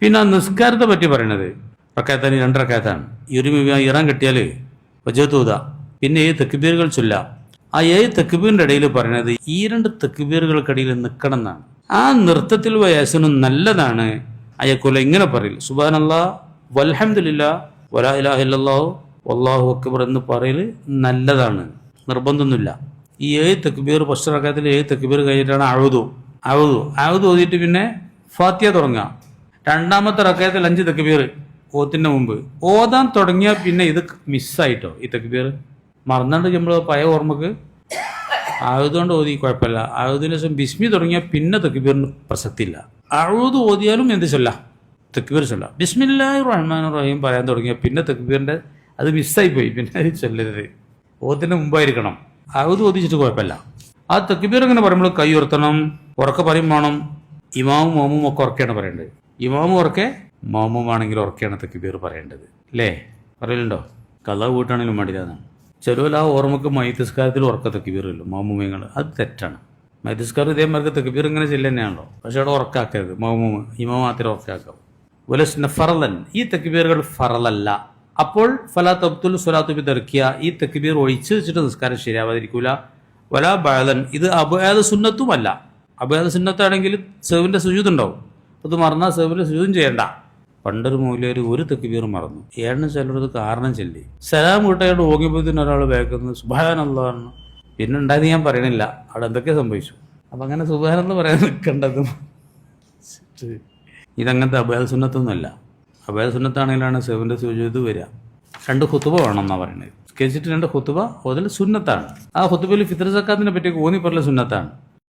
പിന്നെ നിസ്കാരത്തെ പറ്റി പറയണത് റക്കാത്താണ്, 2 റക്കാത്താണ്. ഈ ഒരു ഇറാൻ കെട്ടിയാൽ വജൂദ, പിന്നെ 7 തക്ബീറുകൾ ചൊല്ലാം. ആ 7 തക്ബീറിന്റെ ഇടയിൽ പറയുന്നത് ഈ 2 തക്ബീറുകൾക്കിടയിൽ നിൽക്കണം എന്നാണ്. ആ നൃത്തത്തിൽ വയസ്സിനും നല്ലതാണ് അയക്കുല ഇങ്ങനെ പറയൽ സുബ്ഹാനല്ലാഹ് വൽഹംദുലില്ലാഹ് വലാ ഇലാഹ ഇല്ലല്ലാഹു വല്ലാഹു അക്ബർ എന്ന് പറയൽ നല്ലതാണ്, നിർബന്ധമൊന്നുമില്ല. ഈ 7 തക്ബീർ ഫസ്റ്റ് റക്അത്തിൽ 7 തക്ബീർ കഴിഞ്ഞിട്ടാണ് അഊദു ഓതിയിട്ട് പിന്നെ ഫാത്തിഹ തുടങ്ങുക. രണ്ടാമത്തെ റക്അത്തിൽ 5 തക്ബീർ ഓത്തിന്റെ മുമ്പ് ഓതാൻ തുടങ്ങിയാൽ പിന്നെ ഇത് മിസ്സായിട്ടോ, ഈ തക്ബീർ മറന്നാണ്ട് നമ്മൾ പഴയ ഓർമ്മക്ക് ആയുധകൊണ്ട് ഓതി കുഴപ്പമില്ല. ആയുധത്തിന് ശേഷം ബിസ്മി തുടങ്ങിയാൽ പിന്നെ തക്ബീറിന് പ്രസക്തിയില്ല. അഊദു ഓതിയാലും എന്ത് ചൊല്ലാം, തക്ബീർ ചൊല്ലാം. ബിസ്മില്ലാഹിർ റഹ്മാനിർ റഹീം പറയാൻ തുടങ്ങിയാൽ പിന്നെ തക്ബീറിന്റെ അത് മിസ്സായിപ്പോയി, പിന്നെ അത് ചൊല്ലരുത്, ഓത്തിന്റെ മുമ്പായിരിക്കണം. അഊദു ഓതിച്ചിട്ട് കുഴപ്പമില്ല. ആ തക്ബീർ എങ്ങനെ പറയുമ്പോൾ കൈ ഉയർത്തണം, ഉറക്കെ പറയും വേണം. ഇമാമും മോമും ഒക്കെ ഉറക്കെയാണ് പറയേണ്ടത്. ഇമാമും ഉറക്കെ, മോമുമാണെങ്കിൽ ഉറക്കെയാണ് തക്ബീർ പറയേണ്ടത്, അല്ലേ? പറയലുണ്ടോ? കഥ വീട്ടാണെങ്കിലും മടിയിലാണ്. ചിലവല്ല ആ ഓർമ്മക്ക് മൈത്തിസ്കാരത്തിൽ ഉറക്ക തക്ബീറില്ലോ മാമുമയങ്ങൾ, അത് തെറ്റാണ്. മൈത്തിസ്കാർ ഇതേമാർക്ക് തക്ബീർ ഇങ്ങനെ ചെല്ല് തന്നെയാണല്ലോ, പക്ഷെ അവിടെ ഉറക്കാക്കരുത്. ഇമാമ മാത്രമേ ഉറക്കാക്കാവൂ. വലസ്ന ഫറലൻ, ഈ തക്ബീറുകൾ ഫറലല്ല. അപ്പോൾ ഫലാ തബ്തുൽ സ്വലാത്തു ബിതർക്കിയ, ഈ തക്ബീർ ഒഴിച്ച് വെച്ചിട്ട് നിസ്കാരം ശരിയാവാതിരിക്കൂല. വലാ ബഅദൻ, ഇത് അബഅദ സുന്നത്തുമല്ല. അബഅദ സുന്നത്താണെങ്കിൽ സെവിന്റെ സുജൂദ് ഉണ്ടാവും, അത് മറന്നാൽ സെവിന്റെ സുജൂദും ചെയ്യണ്ട. പണ്ടൊരു മൂലയൊരു ഒരു തക്ബീർ മറന്നു, ഏഴ് ചിലരത് കാരണം ചൊല്ലി സലാം വീട്ടയോട് ഓങ്ങിയപ്പോഴത്തേന് ഒരാൾ വേക്കുന്നത് സുബ്ഹാനല്ലാഹ്. പിന്നെ ഉണ്ടായത് ഞാൻ പറയണില്ല, അവിടെ എന്തൊക്കെ സംഭവിച്ചു. അപ്പം അങ്ങനെ സുബ്ഹാനല്ലാഹ് പറയാൻ നിൽക്കേണ്ടതും ഇതങ്ങനത്തെ അബഅദ സുന്നത്തൊന്നുമല്ല. അബഅദ സുന്നത്താണെങ്കിലാണ് സെവിന്റെ സുജൂദ് വരിക. 2 ഖുതുബ വേണം എന്നാണ് പറയുന്നത്. സ്കെച്ചിട്ട് 2 ഖുതുബ ഓതൽ സുന്നത്താണ്. ആ ഖുതുബയിൽ ഫിത്ർ സക്കാത്തിനെ പറ്റി ഓന്നി പറയൽ സുന്നത്താണ്.